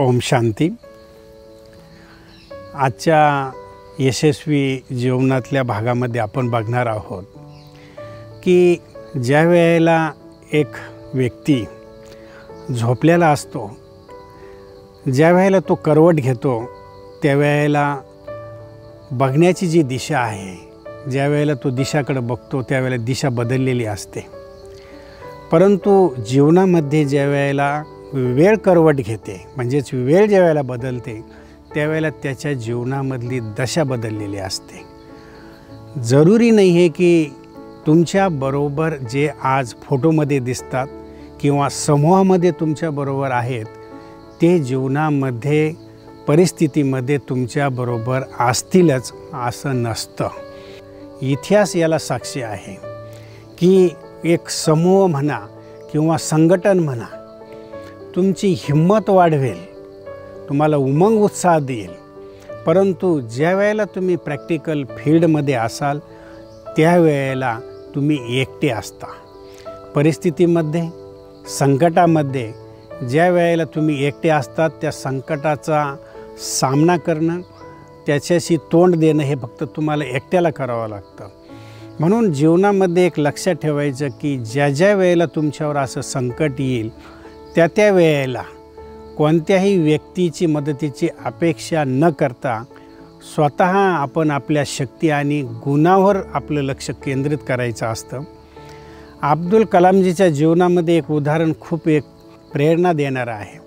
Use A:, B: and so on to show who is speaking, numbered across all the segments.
A: ओम शांती। आजच्या यशस्वी जीवनातल्या भागामध्ये आपण बघणार आहोत की ज्या वेळेला एक व्यक्ती झोपलेला असतो, ज्या वेळेला तो करवट घेतो त्यावेळेला बघण्याची जी दिशा आहे, ज्या वेळेला तो दिशाकडे बघतो त्यावेळेला दिशा बदललेली असते। परंतु जीवनामध्ये ज्या वेळेला वेळ करवट घेते, म्हणजेच वेळ ज्या वेळेला बदलते त्यावेळेला त्याच्या जीवनामधली दशा बदललेली असते। जरुरी नाही आहे की तुमच्याबरोबर जे आज फोटोमध्ये दिसतात किंवा समूहामध्ये तुमच्याबरोबर आहेत ते जीवनामध्ये परिस्थितीमध्ये तुमच्याबरोबर असतीलच असं नसतं। इतिहास याला साक्षी आहे की एक समूह म्हणा किंवा संघटन म्हणा तुमची हिंमत वाढवेल, तुम्हाला उमंग उत्साह देईल, परंतु ज्या वेळेला तुम्ही प्रॅक्टिकल फील्डमध्ये असाल त्यावेळेला तुम्ही एकटे असता। परिस्थितीमध्ये, संकटामध्ये ज्या वेळेला तुम्ही एकटे असतात त्या संकटाचा सामना करणं, त्याच्याशी तोंड देणं हे फक्त तुम्हाला एकट्याला करावं लागतं। म्हणून जीवनामध्ये एक लक्षात ठेवायचं की ज्या ज्या वेळेला तुमच्यावर असं संकट येईल त्या वेळेला कोणत्याही व्यक्तीची मदतीची अपेक्षा न करता स्वतः आपण आपल्या शक्ती आणि गुणावर आपलं लक्ष केंद्रित करायचं असतं। अब्दुल कलामजीच्या जीवनामध्ये एक उदाहरण खूप एक प्रेरणा देणारं आहे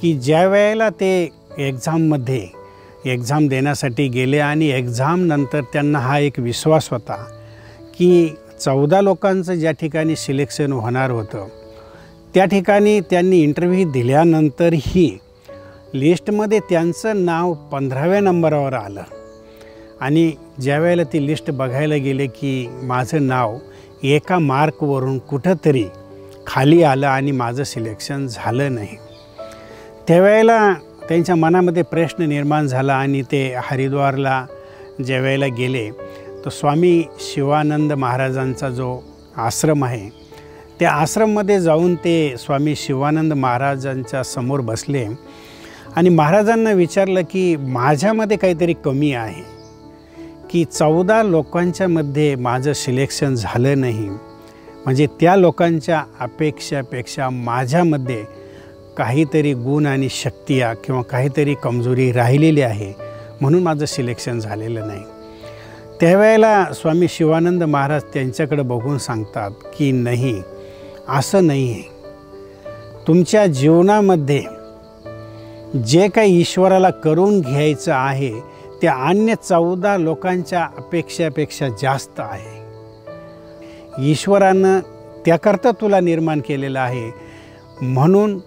A: की ज्या वेळेला ते एक्झाम देण्यासाठी गेले आणि एक्झामनंतर त्यांना हा एक विश्वास होता की 14 लोकांचं ज्या ठिकाणी सिलेक्शन होणार होतं त्या ठिकाणी त्यांनी इंटरव्ह्यू दिल्यानंतरही लिस्टमध्ये त्यांचं नाव 15व्या नंबरावर आलं आणि ज्या वेळेला ती लिस्ट बघायला गेले की माझं नाव एका मार्कवरून कुठंतरी खाली आलं आणि माझं सिलेक्शन झालं नाही। त्यावेळेला त्यांच्या मनामध्ये प्रश्न निर्माण झाला आणि ते हरिद्वारला ज्या वेळेला गेले तर स्वामी शिवानंद महाराजांचा जो आश्रम आहे त्या आश्रममध्ये जाऊन ते स्वामी शिवानंद महाराजांच्या समोर बसले आणि महाराजांना विचारलं की माझ्यामध्ये काहीतरी कमी आहे की 14 लोकांच्यामध्ये माझं सिलेक्शन झालं नाही, म्हणजे त्या लोकांच्या अपेक्षापेक्षा माझ्यामध्ये काहीतरी गुण आणि शक्ती किंवा काहीतरी कमजोरी राहिलेली आहे म्हणून माझं सिलेक्शन झालेलं नाही। त्यावेळेला स्वामी शिवानंद महाराज त्यांच्याकडे बघून सांगतात की नाही, असं नाही आहे। तुमच्या जीवनामध्ये जे काही ईश्वराला करून घ्यायचं आहे ते अन्य 14 लोकांच्या अपेक्षापेक्षा जास्त आहे। ईश्वरानं त्याकरता तुला निर्माण केलेलं आहे, म्हणून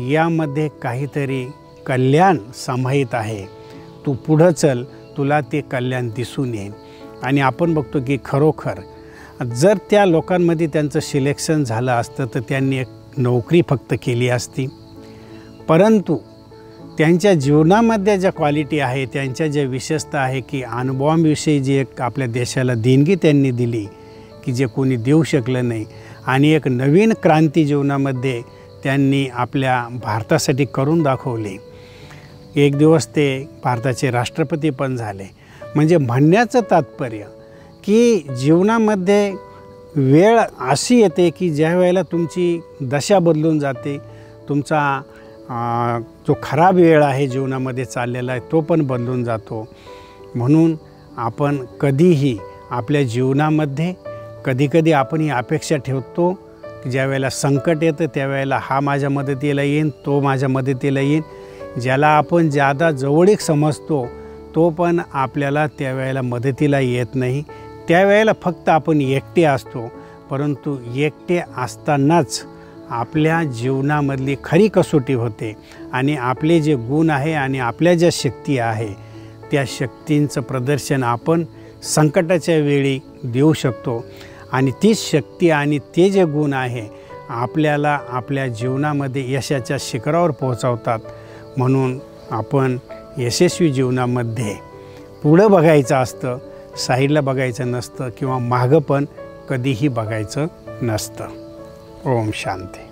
A: यामध्ये काहीतरी कल्याण समाहित आहे। तू पुढं चल, तुला ते कल्याण दिसून येईल। आणि आपण बघतो की खरोखर जर त्या लोकांमध्ये त्यांचं सिलेक्शन झालं असतं तर त्यांनी एक नोकरी फक्त केली असती, परंतु त्यांच्या जीवनामध्ये ज्या क्वालिटी आहे, त्यांच्या ज्या विशेषता आहे की अणुबॉम्बविषयी जी एक आपल्या देशाला देणगी त्यांनी दिली की जे कोणी देऊ शकलं नाही, आणि एक नवीन क्रांती जीवनामध्ये त्यांनी आपल्या भारतासाठी करून दाखवली। एक दिवस ते भारताचे राष्ट्रपती पण झाले। म्हणजे म्हणण्याचं तात्पर्य की जीवनामध्ये वेळ अशी येते की ज्या वेळेला तुमची दशा बदलून जाते, तुमचा जो खराब वेळ आहे जीवनामध्ये चाललेला आहे तो पण बदलून जातो। म्हणून आपण कधीही आपल्या जीवनामध्ये कधीकधी आपण ही अपेक्षा ठेवतो की ज्या वेळेला संकट येतं त्यावेळेला हा माझ्या मदतीला येईन, तो माझ्या मदतीला येईन। ज्याला आपण जादा जवळीक समजतो तो पण आपल्याला त्यावेळेला मदतीला येत नाही। त्यावेळेला फक्त आपण एकटे असतो, परंतु एकटे असतानाच आपल्या जीवनामधली खरी कसोटी होते आणि आपले जे गुण आहे आणि आपल्या ज्या शक्ती आहे त्या शक्तींचं प्रदर्शन आपण संकटाच्या वेळी देऊ शकतो आणि तीच शक्ती आणि ते जे गुण आहे आपल्याला आपल्या जीवनामध्ये यशाच्या शिखरावर पोहोचवतात। म्हणून आपण यशस्वी जीवनामध्ये पुढं बघायचं असतं, साईडला बघायचं नसतं किंवा मागं पण कधीही बघायचं नसतं। ओम शांती।